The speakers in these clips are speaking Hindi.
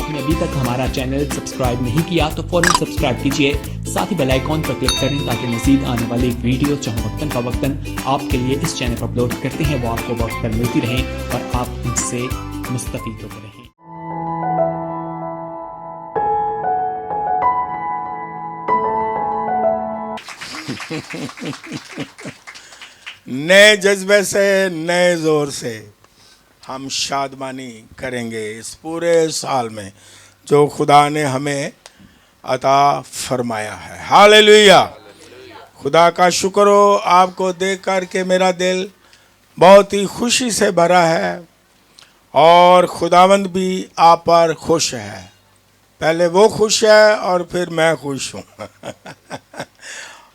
आपने अभी तक हमारा चैनल सब्सक्राइब नहीं किया तो फौरन सब्सक्राइब कीजिए, साथ ही बेल आइकॉन पर क्लिक करें ताकि मजीद आने वाली वीडियो चाहे वक्तन का वक्तन आपके लिए इस चैनल पर अपलोड करते हैं वो आपको वक्त पर मिलती रहें और आप उनसे मुस्तफीद होते रहें। नए जज्बे से, नए जोर से हम शादमानी करेंगे इस पूरे साल में जो खुदा ने हमें अता फरमाया है। हालेलुया, खुदा का शुक्र हो। आपको देख कर के मेरा दिल बहुत ही खुशी से भरा है और खुदावंद भी आप पर खुश है। पहले वो खुश है और फिर मैं खुश हूँ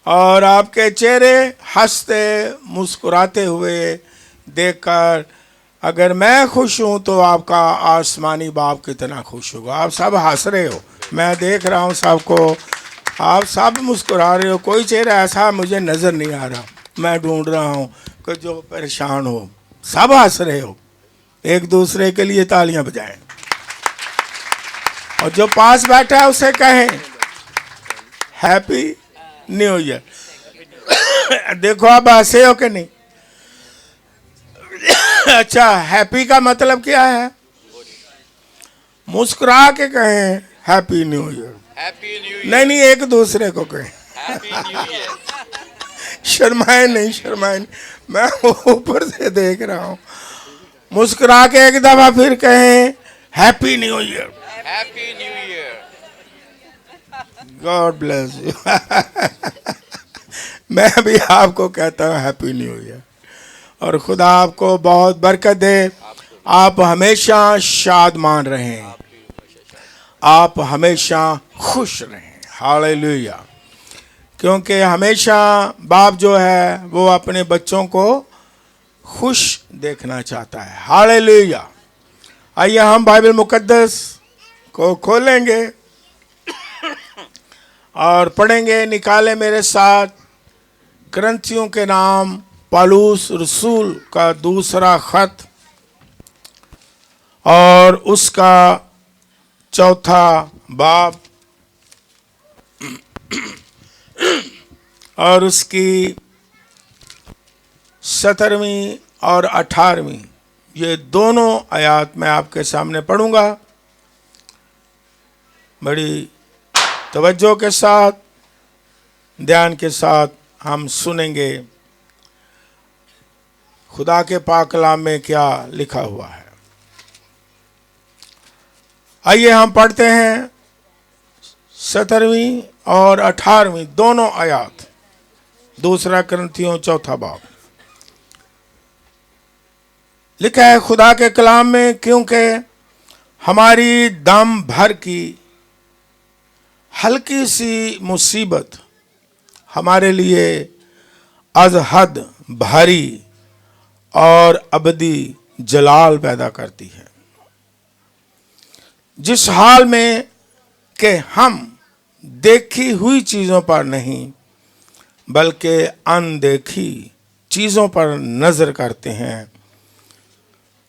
और आपके चेहरे हंसते मुस्कुराते हुए देखकर अगर मैं खुश हूँ तो आपका आसमानी बाप कितना खुश होगा। आप सब हंस रहे हो, मैं देख रहा हूँ सबको, आप सब मुस्कुरा रहे हो। कोई चेहरा ऐसा मुझे नज़र नहीं आ रहा, मैं ढूंढ रहा हूँ कि जो परेशान हो। सब हंस रहे हो, एक दूसरे के लिए तालियां बजाएं और जो पास बैठा है उसे कहें हैप्पी न्यू ईयर। देखो आप हंसे हो कि नहीं? अच्छा, हैप्पी का मतलब क्या है? मुस्कुरा के कहें happy new year. Happy new year. नहीं, एक दूसरे को कहें हैप्पी न्यू ईयर। शर्माए नहीं, मैं ऊपर से देख रहा हूँ। मुस्कुरा के एक दफा फिर कहें happy new year. Happy new year. God bless you. मैं भी आपको कहता हूँ हैप्पी न्यू ईयर और खुदा आपको बहुत बरकत दे। आप हमेशा शादमान रहें, आप हमेशा खुश रहें। हालेलुया, क्योंकि हमेशा बाप जो है वो अपने बच्चों को खुश देखना चाहता है। हालेलुया। आइए हम बाइबल मुकद्दस को खोलेंगे और पढ़ेंगे। निकाले मेरे साथ करंथियों के नाम पौलुस रसूल का दूसरा खत और उसका चौथा बाब और उसकी 17वीं और 18वीं, ये दोनों आयात मैं आपके सामने पढ़ूंगा। बड़ी तवज्जो के साथ, ध्यान के साथ हम सुनेंगे खुदा के पाक कलाम में क्या लिखा हुआ है। आइए हम पढ़ते हैं 17वीं और 18वीं दोनों आयात, दूसरा करंथियों चौथा बाब। लिखा है खुदा के कलाम में, क्योंकि हमारी दम भर की हल्की सी मुसीबत हमारे लिए अज हद भारी और अबदी जलाल पैदा करती है, जिस हाल में कि हम देखी हुई चीज़ों पर नहीं बल्कि अनदेखी चीज़ों पर नज़र करते हैं,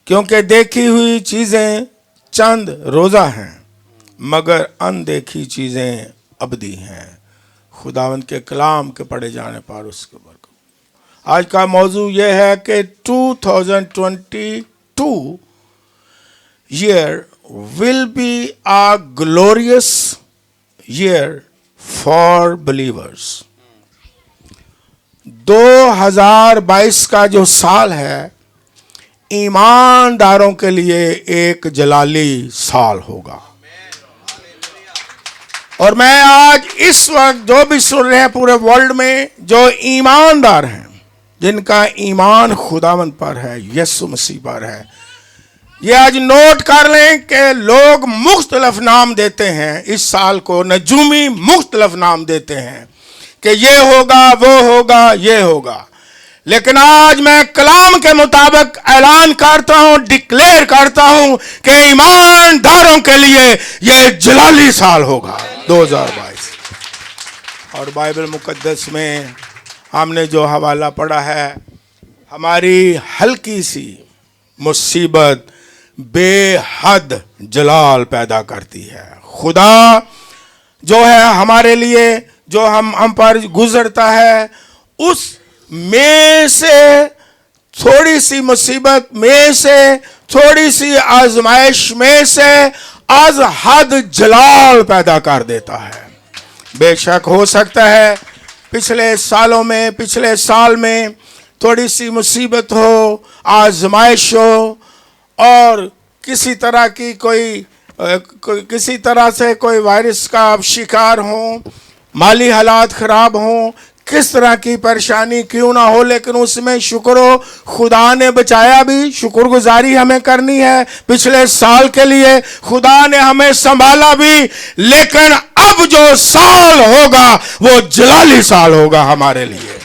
क्योंकि देखी हुई चीज़ें चंद रोज़ा हैं मगर अनदेखी चीज़ें अबदी हैं। खुदावंद के कलाम के पढ़े जाने पर उसके बरकत। आज का मौजू यह है कि 2022 year will be a glorious year for believers। 2022 का जो साल है ईमानदारों के लिए एक जलाली साल होगा। और मैं आज इस वक्त जो भी सुन रहे हैं पूरे वर्ल्ड में जो ईमानदार हैं, जिनका ईमान खुदावंद पर है, यीशु मसीह पर है, ये आज नोट कर लें कि लोग मुख्तलिफ नाम देते हैं इस साल को, नजूमी मुख्तलिफ नाम देते हैं कि ये होगा, वो होगा, ये होगा। लेकिन आज मैं कलाम के मुताबिक ऐलान करता हूं, डिक्लेयर करता हूं कि ईमानदारों के लिए यह जलाली साल होगा 2022। और बाइबल मुकद्दस में हमने जो हवाला पढ़ा है, हमारी हल्की सी मुसीबत बेहद जलाल पैदा करती है। खुदा जो है हमारे लिए, जो हम पर गुजरता है, उस में से थोड़ी सी मुसीबत में से, थोड़ी सी आजमाइश में से आज हद जलाल पैदा कर देता है। बेशक हो सकता है पिछले साल में थोड़ी सी मुसीबत हो, आजमाइश हो, और किसी तरह की किसी तरह से कोई वायरस का आप शिकार हो, माली हालात खराब हो, किस तरह की परेशानी क्यों ना हो, लेकिन उसमें शुक्र हो खुदा ने बचाया भी, शुक्रगुजारी हमें करनी है। पिछले साल के लिए खुदा ने हमें संभाला भी, लेकिन अब जो साल होगा वो जलाली साल होगा हमारे लिए,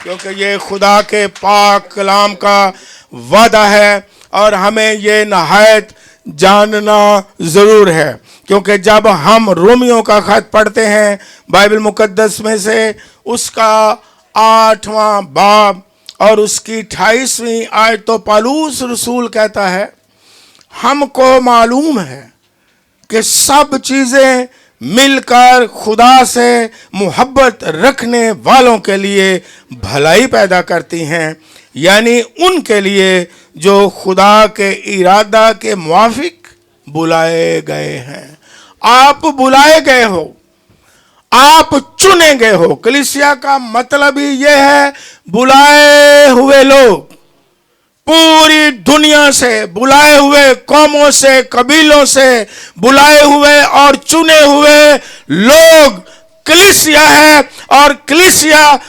क्योंकि ये खुदा के पाक कलाम का वादा है और हमें ये नहायत जानना जरूर है। क्योंकि जब हम रोमियों का खत पढ़ते हैं बाइबल मुकद्दस में से, उसका 8वां बाब और उसकी 28वीं आयत, तो पौलुस रसूल कहता है, हमको मालूम है कि सब चीजें मिलकर खुदा से मोहब्बत रखने वालों के लिए भलाई पैदा करती हैं, यानी उनके लिए जो खुदा के इरादा के मुआफिक बुलाए गए हैं। आप बुलाए गए हो, आप चुने गए हो। कलीसिया का मतलब ही यह है, बुलाए हुए लोग, पूरी दुनिया से, बुलाए हुए कौमों से, कबीलों से बुलाए हुए और चुने हुए लोग कलीसिया है, और कलीसिया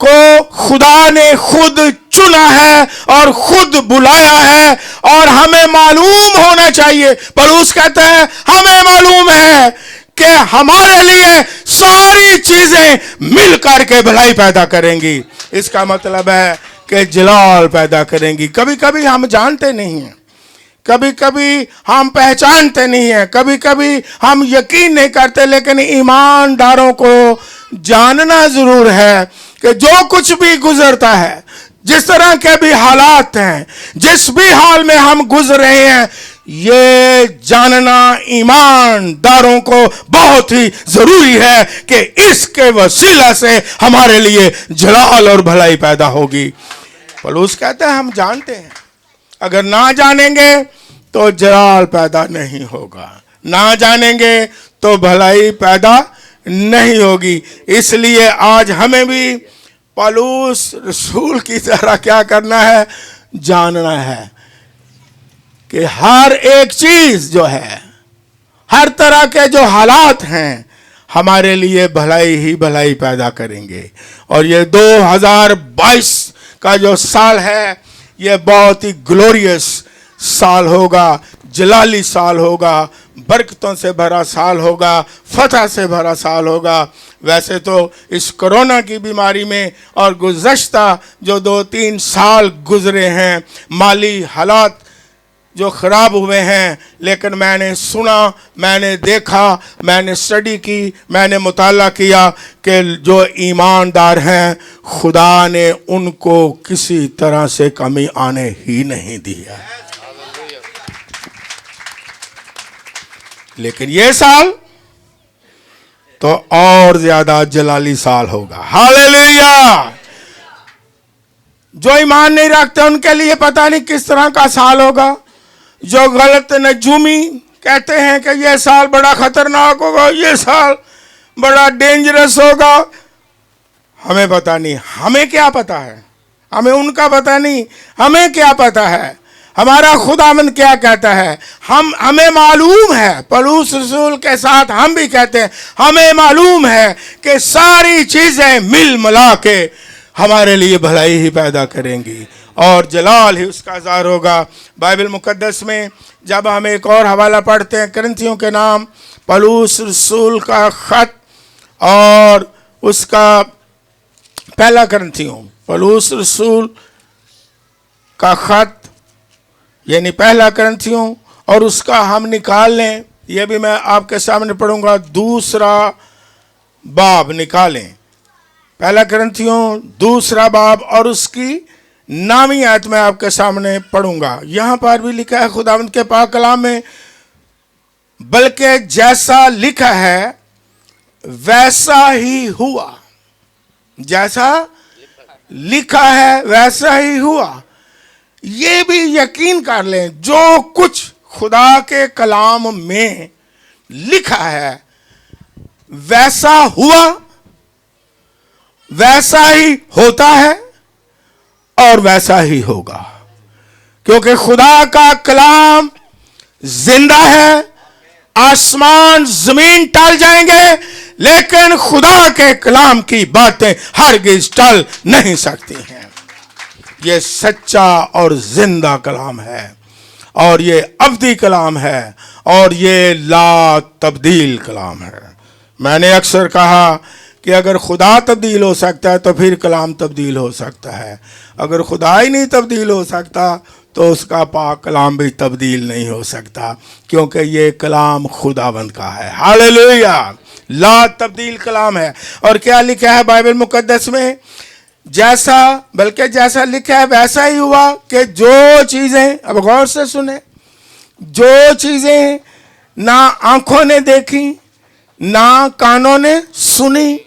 को खुदा ने खुद चुना है और खुद बुलाया है। और हमें मालूम होना चाहिए, पौलुस कहता है हमें मालूम है कि हमारे लिए सारी चीजें मिलकर के भलाई पैदा करेंगी। इसका मतलब है कि जलाल पैदा करेंगी। कभी कभी हम जानते नहीं हैं, कभी कभी हम पहचानते नहीं हैं, कभी कभी हम यकीन नहीं करते, लेकिन ईमानदारों को जानना जरूर है कि जो कुछ भी गुजरता है, जिस तरह के भी हालात हैं, जिस भी हाल में हम गुजर रहे हैं, ये जानना ईमानदारों को बहुत ही जरूरी है कि इसके वसीला से हमारे लिए जलाल और भलाई पैदा होगी। पौलुस कहते हैं हम जानते हैं, अगर ना जानेंगे तो जलाल पैदा नहीं होगा, ना जानेंगे तो भलाई पैदा नहीं होगी। इसलिए आज हमें भी पौलुस रसूल की तरह क्या करना है, जानना है कि हर एक चीज जो है, हर तरह के जो हालात हैं, हमारे लिए भलाई ही भलाई पैदा करेंगे। और ये 2022 का जो साल है, ये बहुत ही ग्लोरियस साल होगा, जलाली साल होगा, बरकतों से भरा साल होगा, फतह से भरा साल होगा। वैसे तो इस कोरोना की बीमारी में और गुज़श्ता जो 2-3 साल गुजरे हैं, माली हालात जो ख़राब हुए हैं, लेकिन मैंने सुना, मैंने देखा, मैंने स्टडी की, मैंने मुताला किया कि जो ईमानदार हैं, खुदा ने उनको किसी तरह से कमी आने ही नहीं दी है। लेकिन ये साल तो और ज्यादा जलाली साल होगा। हालेलुया। जो ईमान नहीं रखते उनके लिए पता नहीं किस तरह का साल होगा। जो गलत नजूमी कहते हैं कि ये साल बड़ा खतरनाक होगा, ये साल बड़ा डेंजरस होगा, हमें पता नहीं। हमें क्या पता है? हमें उनका पता नहीं, हमें क्या पता है? हमारा खुदावंद क्या कहता है? हमें मालूम है। पौलुस रसूल के साथ हम भी कहते हैं, हमें मालूम है कि सारी चीजें मिल मिला के हमारे लिए भलाई ही पैदा करेंगी और जलाल ही उसका ज़ाहिर होगा। बाइबल मुकद्दस में जब हम एक और हवाला पढ़ते हैं, करंथियों के नाम पौलुस रसूल का खत और उसका पहला करंथियों, पौलुस रसूल का खत यानी पहला करंथियों, और उसका हम निकाल लें, यह भी मैं आपके सामने पढ़ूंगा, 2 बाब निकालें। पहला करंथियों 2 बाब और उसकी 9वीं आयत में आपके सामने पढ़ूंगा। यहां पर भी लिखा है खुदावंद के पाक कलाम में, बल्कि जैसा लिखा है वैसा ही हुआ। जैसा लिखा है वैसा ही हुआ। ये भी यकीन कर लें, जो कुछ खुदा के कलाम में लिखा है वैसा हुआ, वैसा ही होता है और वैसा ही होगा। क्योंकि खुदा का कलाम जिंदा है। आसमान जमीन टल जाएंगे, लेकिन खुदा के कलाम की बातें हरगिज टल नहीं सकती हैं। ये सच्चा और जिंदा कलाम है, और ये अब्दी कलाम है, और ये ला तब्दील कलाम है। मैंने अक्सर कहा कि अगर खुदा तब्दील हो सकता है तो फिर कलाम तब्दील हो सकता है। अगर खुदा ही नहीं तब्दील हो सकता तो उसका पाक कलाम भी तब्दील नहीं हो सकता, क्योंकि ये कलाम खुदावंद का है। हालेलुया, ला तब्दील कलाम है। और क्या लिखा है बाइबल मुकद्दस में? जैसा, बल्कि जैसा लिखा है वैसा ही हुआ कि जो चीजें, अब गौर से सुने, जो चीजें ना आंखों ने देखी, ना कानों ने सुनी,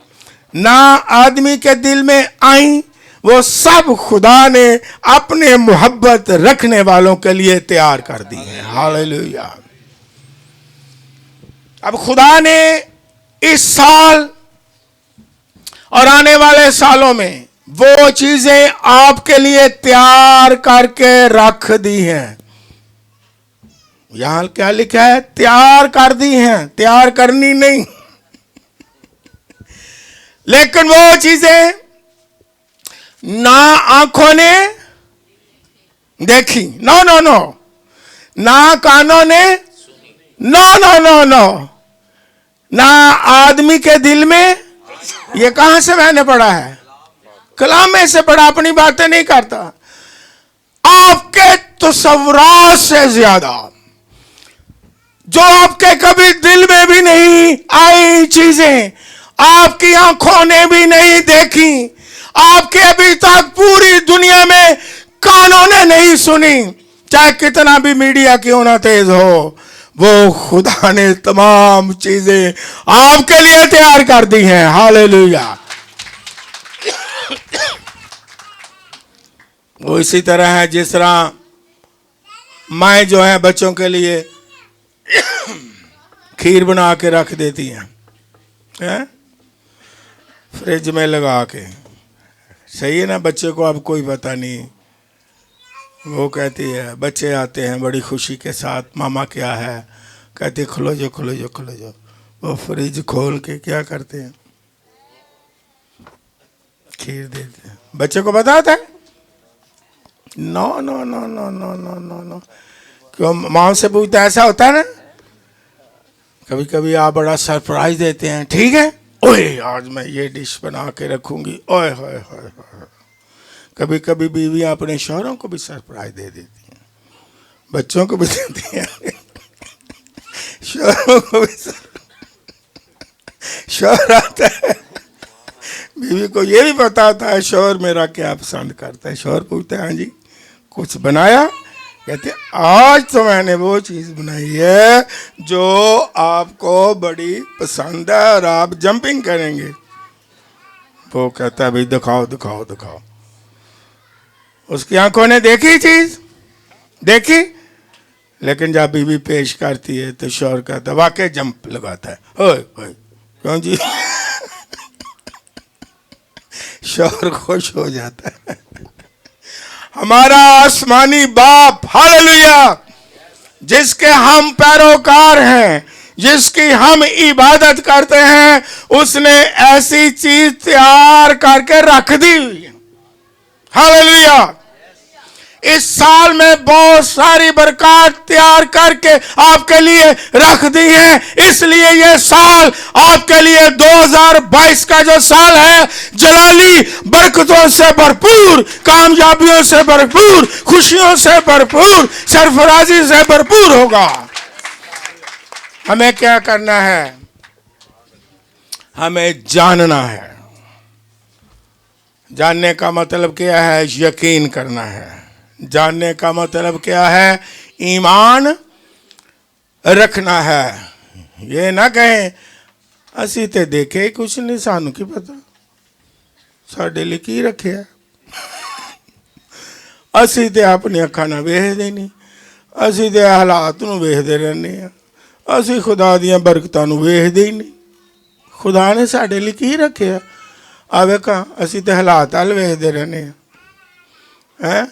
ना आदमी के दिल में आई, वो सब खुदा ने अपने मोहब्बत रखने वालों के लिए तैयार कर दी है। हालेलुया। अब खुदा ने इस साल और आने वाले सालों में वो चीजें आपके लिए तैयार करके रख दी हैं। यहां क्या लिखा है? तैयार कर दी हैं, तैयार करनी नहीं। लेकिन वो चीजें ना आंखों ने देखी, नो नो नो, ना कानों ने, नो नो नो नो, ना आदमी के दिल में। ये कहां से मैंने पढ़ा है? कलाम में से पढ़ा, अपनी बातें नहीं करता। आपके तसव्वुरात से ज्यादा, जो आपके कभी दिल में भी नहीं आई चीजें, आपकी आंखों ने भी नहीं देखी, आपके अभी तक पूरी दुनिया में कानों ने नहीं सुनी, चाहे कितना भी मीडिया क्यों ना तेज हो, वो खुदा ने तमाम चीजें आपके लिए तैयार कर दी हैं। हालेलुया। वो इसी तरह है जिस तरह माएँ जो है बच्चों के लिए खीर बना के रख देती हैं, फ्रिज में लगा के। सही है ना? बच्चे को अब कोई पता नहीं, वो कहती है, बच्चे आते हैं बड़ी खुशी के साथ, मामा क्या है, कहते खुलो जो खुलो जो खुलो जो। वो फ्रिज खोल के क्या करते हैं? खीर देते हैं। बच्चे को पता होता है? No no no no no no no no. क्यों माँ से पूछता? ऐसा होता है ना? कभी कभी आप बड़ा सरप्राइज देते हैं, ठीक है, ओए आज मैं ये डिश बना के रखूंगी, ओए होए होए होए। कभी कभी बीवियां अपने शौहरों को भी सरप्राइज दे देती हैं, बच्चों को भी देती हैं, शौहरों को भी। शौहर आता है, बीवी को ये भी पता होता है शौहर मेरा क्या पसंद करता है। शौहर पूछते हैं, हाँ जी कुछ बनाया? कहते आज तो मैंने वो चीज बनाई है जो आपको बड़ी पसंद है और आप जंपिंग करेंगे। वो कहता है भाई दिखाओ दिखाओ दिखाओ। उसकी आंखों ने देखी चीज, देखी, लेकिन जब बीवी पेश करती है तो शौहर कहता वाकई जंप लगाता है, ओए ओए क्यों जी? शौहर खुश हो जाता है। हमारा आसमानी बाप, हालेलुया, जिसके हम पैरोकार हैं, जिसकी हम इबादत करते हैं, उसने ऐसी चीज तैयार करके रख दी हुई है। हालेलुया। इस साल में बहुत सारी बरकत तैयार करके आपके लिए रख दी है। इसलिए ये साल आपके लिए 2022 का जो साल है, जलाली बरकतों से भरपूर, कामयाबियों से भरपूर, खुशियों से भरपूर, सरफराजी से भरपूर होगा। हमें क्या करना है? हमें जानना है, जानने का मतलब क्या है? यकीन करना है। जानने का मतलब क्या है? ईमान रखना है। ये ना कहें असी ते देखे कुछ नहीं, सानू की पता, साडे लिए की रखे। असी ते अपनी अखा ना वेखदे नहीं, असी ते हालात नूं वेखदे रहने आ, असी खुदा दियां बरकतां नूं वेखदे ही नहीं। खुदा ने साडे लिए की रखे आवे का, असी ते हालात हल वेखदे रहने हैं,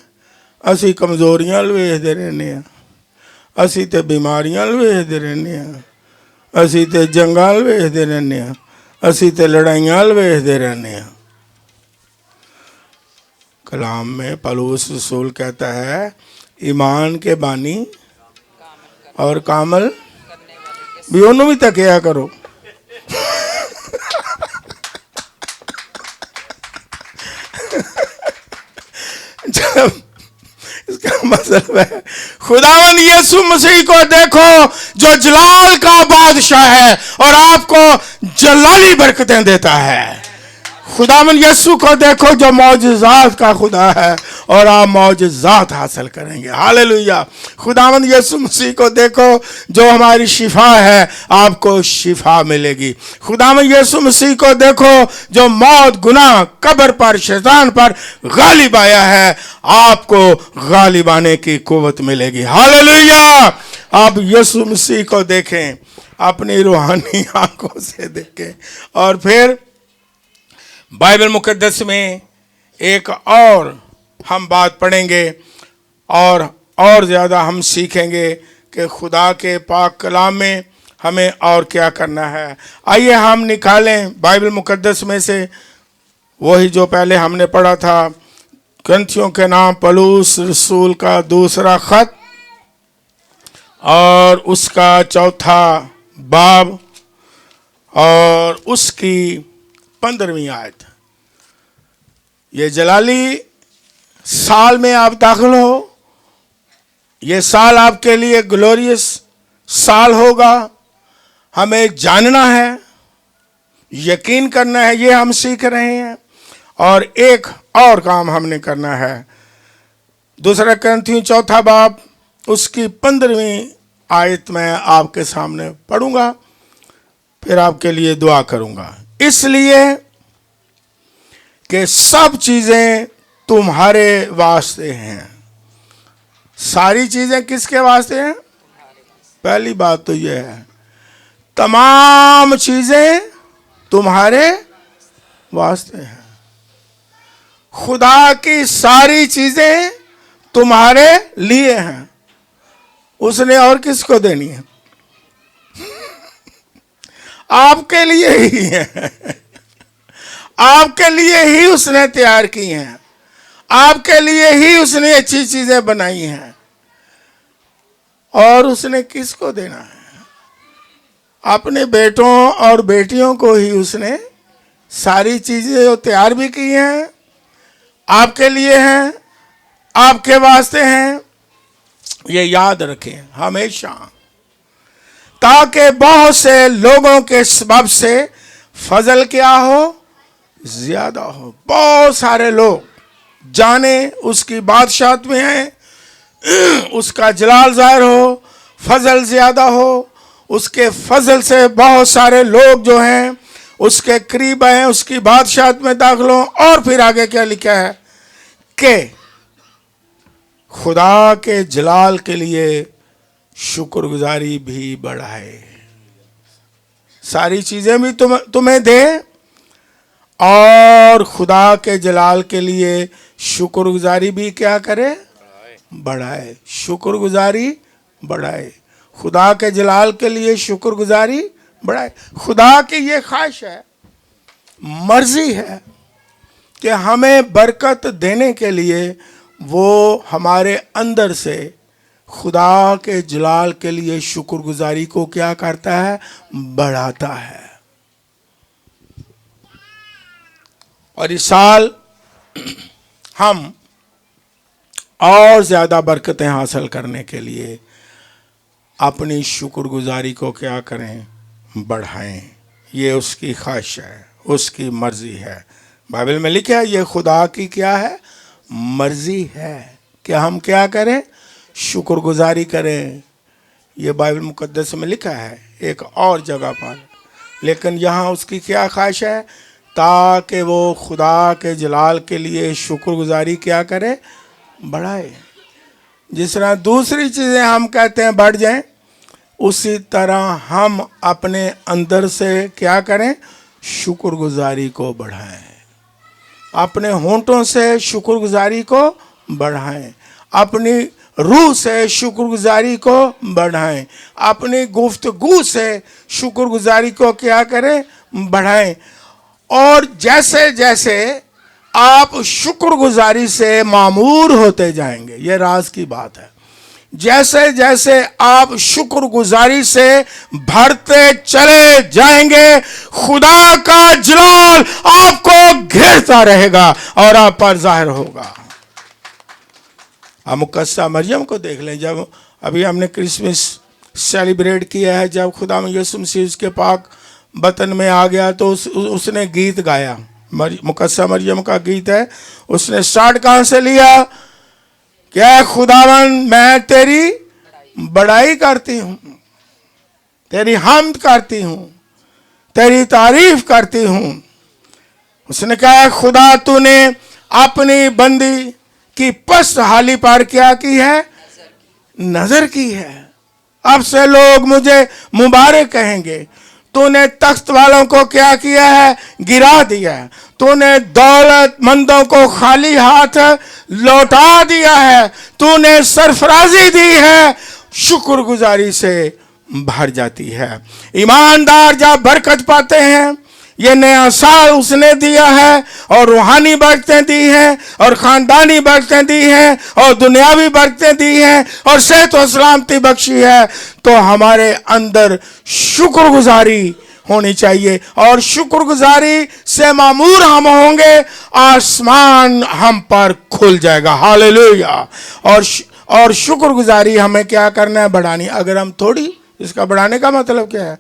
असी कमजोरियां हल वेखदे रहने आ, असी ते बीमारियां हल वेखदे रहने आ, असी ते जंगां हल वेखदे रहने आ, असी ते लड़ाइयां हल वेखदे रहने आ। कलाम में पौलुस रसूल कहता है ईमान के बानी और कामल भी उन्हों भी तकिया करो। जब इसका मतलब है खुदावंद यीशु मसीह को देखो जो जलाल का बादशाह है और आपको जलाली बरकतें देता है। खुदावंद यीशु को देखो जो मौजज़ात का खुदा है और आप मौजज़ात हासिल करेंगे। हालेलुया। खुदावंद यीशु मसीह को देखो जो हमारी शिफा है, आपको शिफा मिलेगी। खुदावंद यीशु मसीह को देखो जो मौत, गुनाह, कब्र पर, शैतान पर गालिब आया है, आपको गालिब आने की कुव्वत मिलेगी। हालेलुया। आप यीशु मसीह को देखें, अपनी रूहानी आंखों से देखें और फिर बाइबल मुकद्दस में एक और हम बात पढ़ेंगे और ज़्यादा हम सीखेंगे कि खुदा के पाक कलाम में हमें और क्या करना है। आइए हम निकालें बाइबल मुकद्दस में से वही जो पहले हमने पढ़ा था, ग्रंथियों के नाम पौलुस रसूल का दूसरा खत और उसका चौथा बाब और उसकी 15वीं आयत। ये जलाली साल में आप दाखिल हो, ये साल आपके लिए ग्लोरियस साल होगा। हमें जानना है, यकीन करना है, ये हम सीख रहे हैं। और एक और काम हमने करना है, दूसरा ग्रंथियों चौथा बाब उसकी 15वीं आयत में आपके सामने पढ़ूंगा, फिर आपके लिए दुआ करूंगा। इसलिए कि सब चीजें तुम्हारे वास्ते हैं। सारी चीजें किसके वास्ते हैं? पहली बात तो यह है, तमाम चीजें तुम्हारे वास्ते हैं। खुदा की सारी चीजें तुम्हारे लिए हैं। उसने और किसको देनी है? आपके लिए ही है। आपके लिए ही उसने तैयार की हैं। आपके लिए ही उसने अच्छी चीजें बनाई हैं। और उसने किसको देना है? अपने बेटों और बेटियों को ही उसने सारी चीजें तैयार भी की हैं, आपके लिए हैं, आपके वास्ते हैं। ये याद रखें हमेशा, ताकि बहुत से लोगों के सबब से फजल क्या हो? ज्यादा हो। बहुत सारे लोग जाने उसकी बादशाहत में हैं, उसका जलाल जाहिर हो, फजल ज्यादा हो, उसके फजल से बहुत सारे लोग जो हैं उसके करीब हैं, उसकी बादशाहत में दाखिल हों। और फिर आगे क्या लिखा है कि खुदा के जलाल के लिए शुक्रगुजारी भी बढ़ाए। सारी चीजें भी तुम्हें दे और खुदा के जलाल के लिए शुक्रगुजारी भी क्या करे? बढ़ाए। शुक्रगुजारी बढ़ाए। खुदा के जलाल के लिए शुक्रगुजारी बढ़ाए। खुदा की ये ख्वाहिश है, मर्जी है कि हमें बरकत देने के लिए वो हमारे अंदर से खुदा के जलाल के लिए शुक्रगुजारी को क्या करता है? बढ़ाता है। और इस साल हम और ज्यादा बरकतें हासिल करने के लिए अपनी शुक्रगुजारी को क्या करें? बढ़ाएं। ये उसकी ख्वाहिश है, उसकी मर्जी है। बाइबल में लिखा है ये खुदा की क्या है, मर्जी है कि हम क्या करें, शुक्रगुजारी करें। ये बाइबल मुकद्दस में लिखा है एक और जगह पर, लेकिन यहाँ उसकी क्या ख्वाहिश है, ताकि वो खुदा के जलाल के लिए शुक्रगुजारी क्या करे, बढ़ाए। जिस तरह दूसरी चीज़ें हम कहते हैं बढ़ जाएं, उसी तरह हम अपने अंदर से क्या करें, शुक्रगुजारी को बढ़ाएं। अपने होंठों से शुक्रगुजारी को बढ़ाएं, अपनी रूह से शुक्रगुजारी को बढ़ाएं, अपनी गुफ्तगू से शुक्रगुजारी को क्या करें, बढ़ाएं। और जैसे जैसे आप शुक्रगुजारी से मामूर होते जाएंगे, ये राज की बात है, जैसे जैसे आप शुक्रगुजारी से भरते चले जाएंगे, खुदा का जलाल आपको घेरता रहेगा और आप पर जाहिर होगा। हम मुकद्दसा मरियम को देख लें, जब अभी हमने क्रिसमस सेलिब्रेट किया है, जब खुदा में यीशु मसीह उसके पाक वतन में आ गया तो उसने गीत गाया, मुकद्दसा मरियम का गीत है। उसने स्टार्ट कहाँ से लिया, क्या खुदावन मैं तेरी बड़ाई करती हूँ, तेरी हम्द करती हूँ, तेरी तारीफ करती हूँ। उसने कहा खुदा तूने अपनी बंदी की पस्त हाली पर क्या की है, नजर की है। अब से लोग मुझे मुबारक कहेंगे। तूने तख्त वालों को क्या किया है, गिरा दिया है। तूने दौलतमंदों को खाली हाथ लौटा दिया है। तूने सरफराजी दी है, शुक्रगुजारी से भर जाती है। ईमानदार जब बरकत पाते हैं, ये नया साल उसने दिया है, और रूहानी बरकतें दी हैं, और खानदानी बरकतें दी हैं, और दुनियावी बरकतें दी हैं, और सेहत और सलामती बख्शी है, तो हमारे अंदर शुक्रगुजारी होनी चाहिए। और शुक्रगुजारी से मामूर हम होंगे, आसमान हम पर खुल जाएगा। हालेलुया। और शुक्रगुजारी हमें क्या करना है, बढ़ानी। अगर हम थोड़ी, इसका बढ़ाने का मतलब क्या है,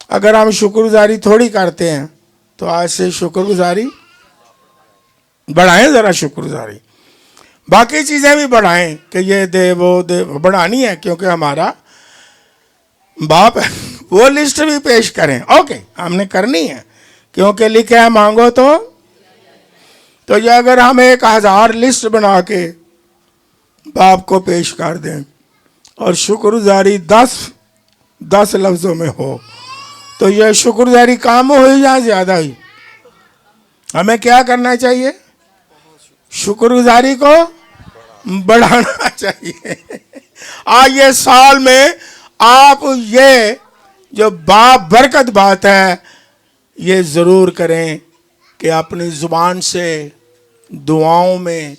अगर हम शुक्रगुजारी थोड़ी करते हैं तो आज से शुक्रगुजारी बढ़ाएं, जरा शुक्रगुजारी, बाकी चीजें भी बढ़ाएं कि ये दे वो दे, बढ़ानी है, क्योंकि हमारा बाप है। वो लिस्ट भी पेश करें, ओके, हमने करनी है, क्योंकि लिखा है मांगो तो ये अगर हम 1000 लिस्ट बना के बाप को पेश कर दें और शुक्रगुजारी 10 लफ्जों में हो, तो यह शुक्रगुजारी काम हो या ज्यादा ही। हमें क्या करना चाहिए, शुक्रगुजारी को बढ़ाना चाहिए। आज ये साल में आप ये जो बरकत बात है, ये जरूर करें कि अपनी जुबान से, दुआओं में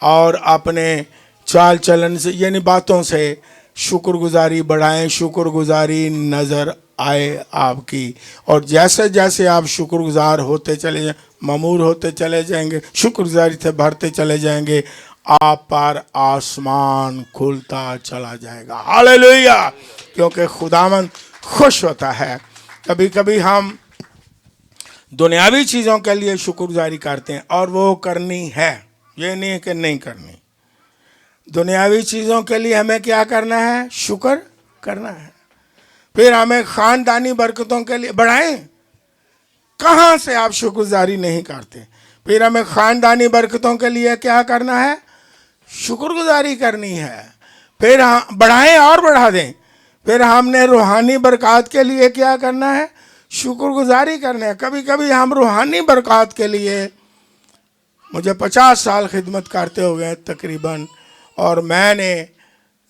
और अपने चाल चलन से, यानी बातों से शुक्रगुजारी बढ़ाएं, शुक्रगुजारी नजर आए आपकी। और जैसे जैसे आप शुक्रगुजार होते चले जाएं, मामूर होते चले जाएंगे, शुक्रगुजारी से भरते चले जाएंगे, आप पर आसमान खुलता चला जाएगा। हालेलुया। क्योंकि खुदावंद खुश होता है। कभी कभी हम दुनियावी चीज़ों के लिए शुक्रगुजारी करते हैं, और वो करनी है, ये नहीं है कि नहीं करनी। दुनियावी चीज़ों के लिए हमें क्या करना है, शुक्र करना है। फिर हमें खानदानी बरकतों के लिए बढ़ाएं, कहाँ से आप शुक्रगुजारी नहीं करते। फिर हमें खानदानी बरकतों के लिए क्या करना है, शुक्रगुजारी करनी है। फिर बढ़ाएं और बढ़ा दें। फिर हमने रूहानी बरकत के लिए क्या करना है, शुक्रगुजारी करना है। कभी कभी हम रूहानी बरकत के लिए, मुझे 50 साल खिदमत करते हुए तकरीबन, और मैंने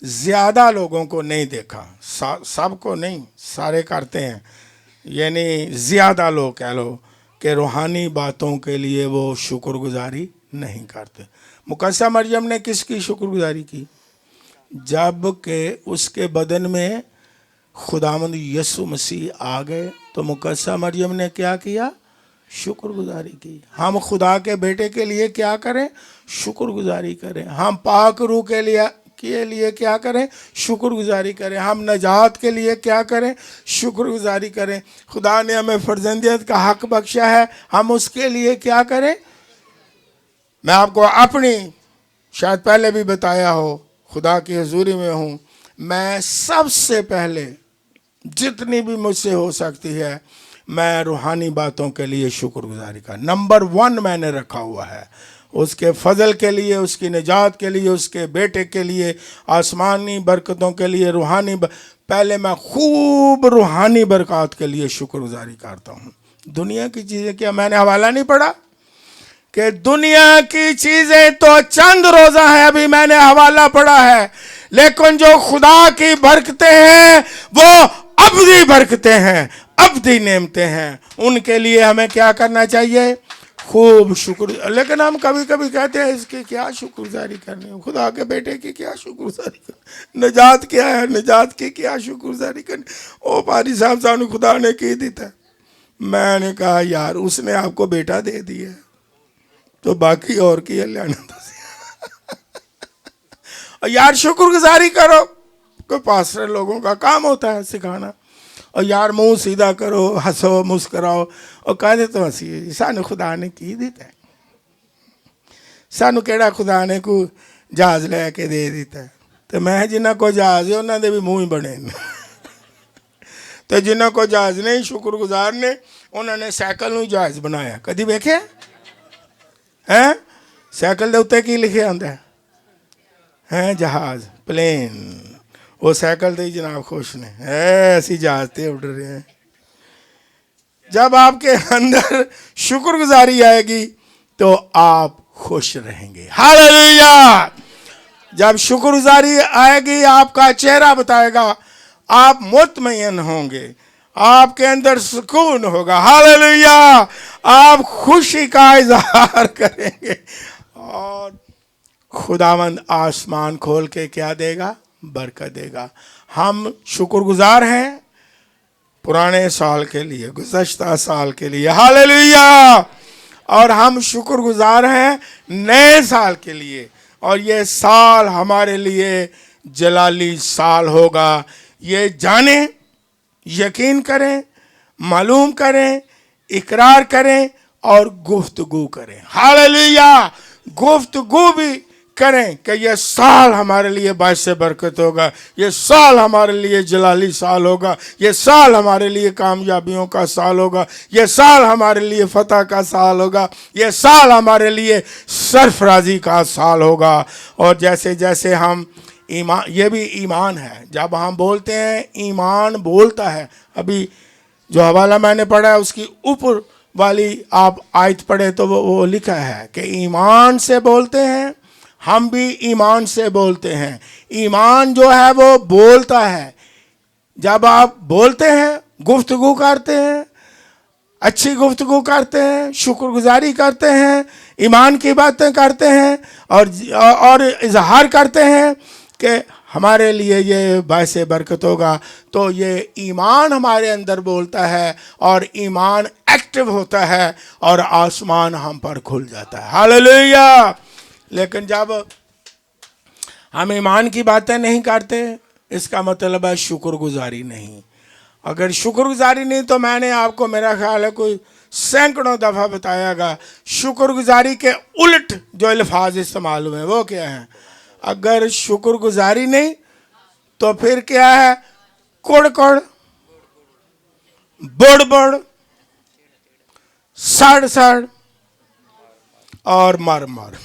ज़्यादा लोगों को नहीं देखा, सबको नहीं, सारे करते हैं, यानी ज़्यादा लोग कह लो कि रूहानी बातों के लिए वो शुक्रगुजारी नहीं करते। मुकद्दसा मरियम ने किसकी शुक्रगुजारी की, जबकि उसके बदन में खुदावंद यीशु मसीह आ गए, तो मुकद्दसा मरियम ने क्या किया, शुक्रगुजारी की। हम खुदा के बेटे के लिए क्या करें, शुक्रगुजारी करें। हम पाक रूह के लिए के लिए क्या करें? शुक्रगुजारी करें। हम नजात के लिए क्या करें? शुक्रगुजारी करें। खुदा ने हमें फर्जंदियत का हक बख्शा है, हम उसके लिए क्या करें? मैं आपको अपनी शायद पहले भी बताया हो, खुदा की हजूरी में हूँ, मैं सबसे पहले जितनी भी मुझसे हो सकती है मैं रूहानी बातों के लिए शुक्रगुजारी का नंबर 1 मैंने रखा हुआ है। उसके फजल के लिए, उसकी निजात के लिए, उसके बेटे के लिए, आसमानी बरकतों के लिए, पहले मैं खूब रूहानी बरकत के लिए शुक्रगुजारी करता हूँ। दुनिया की चीज़ें, क्या मैंने हवाला नहीं पढ़ा कि दुनिया की चीज़ें तो चंद रोज़ा है, अभी मैंने हवाला पढ़ा है, लेकिन जो खुदा की बरकतें हैं वो अब्दी बरकतें हैं, अब्दी नेमतें हैं। उनके लिए हमें क्या करना चाहिए? खूब शुक्र। लेकिन हम कभी कभी कहते हैं इसकी क्या शुक्रगुजारी करनी है, खुदा के बेटे की क्या शुक्रगुजारी करनी, निजात क्या है, निजात की क्या शुक्रगुजारी करनी। ओ पारी साहब, सानू खुदा ने की दिता। मैंने कहा यार उसने आपको बेटा दे दिया तो बाकी और की लेना और यार शुक्रगुजारी करो। कोई पास्टर लोगों का काम होता है सिखाना। और यार मुंह सीधा करो, हंसो, मुस्कराओ और कह दे तो हंसी। सानू खुदा ने की दिता है, सानू केड़ा खुदा ने को जहाज लैके दे दिता है। तो मैं जिन्हों को जहाज है उन्होंने भी मुँह ही बने तो जिन्हों को जहाज नहीं, शुक्रगुजार ने, उन्होंने साइकिल ਨੂੰ जहाज बनाया। कभी वेखे हैं? साइकिल के उत्ते की लिखे आंदा है? जहाज, प्लेन। वो साइकिल से ही जनाब खुश ने है, असी जहाज से उड़ रहे हैं। जब आपके अंदर शुक्रगुजारी आएगी तो आप खुश रहेंगे। हालेलुया। जब शुक्रगुजारी आएगी आपका चेहरा बताएगा, आप मुतमईन होंगे, आपके अंदर सुकून होगा। हालेलुया। आप खुशी का इजहार करेंगे और खुदावंद आसमान खोल के क्या देगा? बरकत देगा। हम शुक्रगुजार हैं पुराने साल के लिए, गुज़श्ता साल के लिए। हालेलुया। और हम शुक्रगुजार हैं नए साल के लिए, और ये साल हमारे लिए जलाली साल होगा। ये जाने, यकीन करें, मालूम करें, इकरार करें और गुफ्तगू करें। हालेलुया। गुफ्तगू भी करें कि ये साल हमारे लिए बाइस बरकत होगा, ये साल हमारे लिए जलाली साल होगा, ये साल हमारे लिए कामयाबियों का साल होगा, ये साल हमारे लिए फतह का साल होगा, ये साल हमारे लिए सरफराजी का साल होगा। और जैसे जैसे हम ईमान, ये भी ईमान है, जब हम बोलते हैं ईमान बोलता है। अभी जो हवाला मैंने पढ़ा है उसकी ऊपर वाली आप आयत पढ़े तो वो लिखा है कि ईमान से बोलते हैं, हम भी ईमान से बोलते हैं। ईमान जो है वो बोलता है। जब आप बोलते हैं, गुफ्तगू करते हैं, अच्छी गुफ्तगू करते हैं, शुक्रगुजारी करते हैं, ईमान की बातें करते हैं और इजहार करते हैं कि हमारे लिए ये बाइस बरकत होगा, तो ये ईमान हमारे अंदर बोलता है और ईमान एक्टिव होता है और आसमान हम पर खुल जाता है। हालेलुया। लेकिन जब हम ईमान की बातें नहीं करते, इसका मतलब है शुक्रगुजारी नहीं। अगर शुक्रगुजारी नहीं तो मैंने आपको, मेरा ख्याल है कोई सैकड़ों दफ़ा बतायागा, शुक्रगुजारी के उल्ट जो अल्फाज इस्तेमाल हुए वो क्या है? अगर शुक्रगुजारी नहीं तो फिर क्या है? कुड़ कुड़, बुड़ बुड़, सड़ सड़ और मर मर।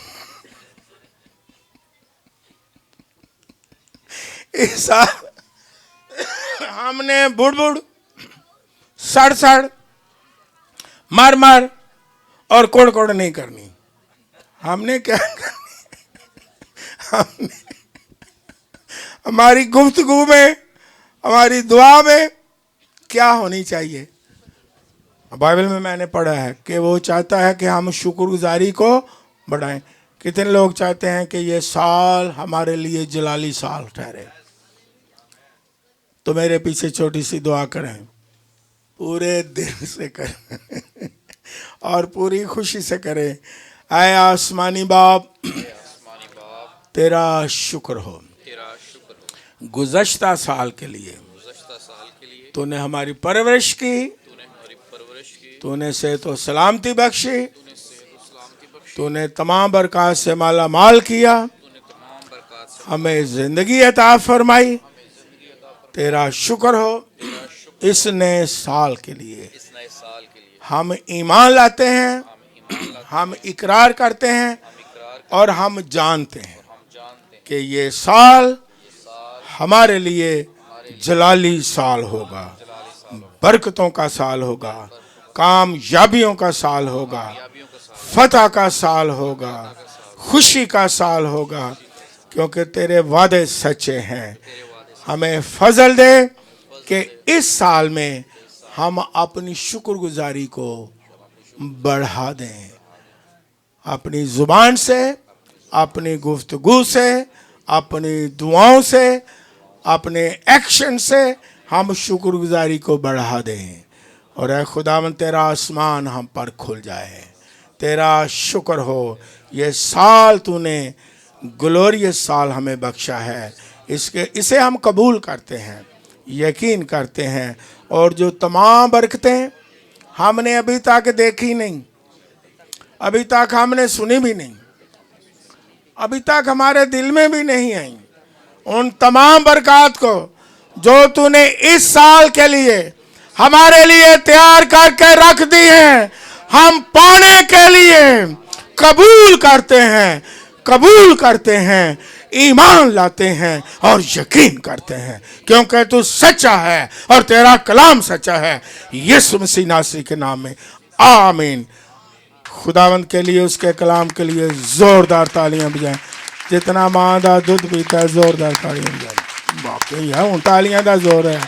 इस हमने बुड़ बुड़, सड़ सड़, मर मर और कोड़ कोड़ नहीं करनी। हमने क्या करनी? हमने हमारी गुफ्तगू में, हमारी दुआ में क्या होनी चाहिए? बाइबल में मैंने पढ़ा है कि वो चाहता है कि हम शुक्रगुजारी को बढ़ाएं। कितने लोग चाहते हैं कि ये साल हमारे लिए जलाली साल ठहरे? तो मेरे पीछे छोटी सी दुआ करें, पूरे दिल से करें और पूरी खुशी से करें। आए आसमानी बाप, तेरा शुक्र हो गुज़श्ता साल के लिए तूने हमारी परवरिश की, तूने सेहत और सलामती बख्शी, तूने तमाम बरकत से माला माल किया, हमें जिंदगी अता फरमाई। तेरा शुक्र हो इस नए साल के लिए। हम ईमान लाते हैं, हम इकरार करते हैं और हम जानते हैं कि ये साल हमारे लिए जलाली साल होगा, बरकतों का साल होगा, कामयाबियों का साल होगा, फतह का साल होगा, खुशी का साल होगा, क्योंकि तेरे वादे सच्चे हैं। हमें फजल दे कि इस साल में हम अपनी शुक्रगुजारी को बढ़ा दें, अपनी जुबान से, अपनी गुफ्तगू से, अपनी दुआओं से, अपने एक्शन से हम शुक्रगुजारी को बढ़ा दें। और ऐ खुदावंद तेरा आसमान हम पर खुल जाए। तेरा शुक्र हो, ये साल तूने ग्लोरियस साल हमें बख्शा है, इसे हम कबूल करते हैं, यकीन करते हैं। और जो तमाम बरकतें हमने अभी तक देखी नहीं, अभी तक हमने सुनी भी नहीं, अभी तक हमारे दिल में भी नहीं आई, उन तमाम बरकत को जो तूने इस साल के लिए हमारे लिए तैयार करके रख दी है, हम पाने के लिए कबूल करते हैं, कबूल करते हैं, ईमान लाते हैं और यकीन करते हैं, क्योंकि तू सच्चा है और तेरा कलाम सच्चा है। यीशु मसीह नासरी के नाम में आमीन। खुदावंद के लिए, उसके कलाम के लिए जोरदार तालियां बजाएं। जितना मां दा दूध पीता है जोरदार तालियां बजाएं। वाकई है, उन तालियां दा जोर है।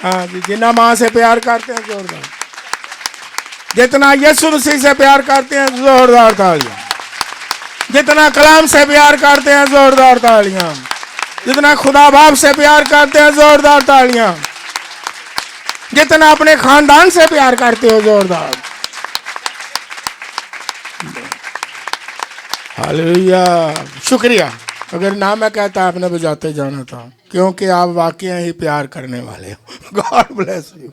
हाँ जी, जितना मां से प्यार करते हैं जोरदार, जितना यीशु मसीह से प्यार करते हैं जोरदार तालियां, जितना कलाम से प्यार करते हैं जोरदार तालियां, जितना खुदा बाप से प्यार करते हैं जोरदार तालियां, जितना अपने खानदान से प्यार करते हो जोरदार। हालेलुया, शुक्रिया। अगर ना मैं कहता आपने बजाते जाना था, क्योंकि आप वाकई ही प्यार करने वाले हो। God bless you.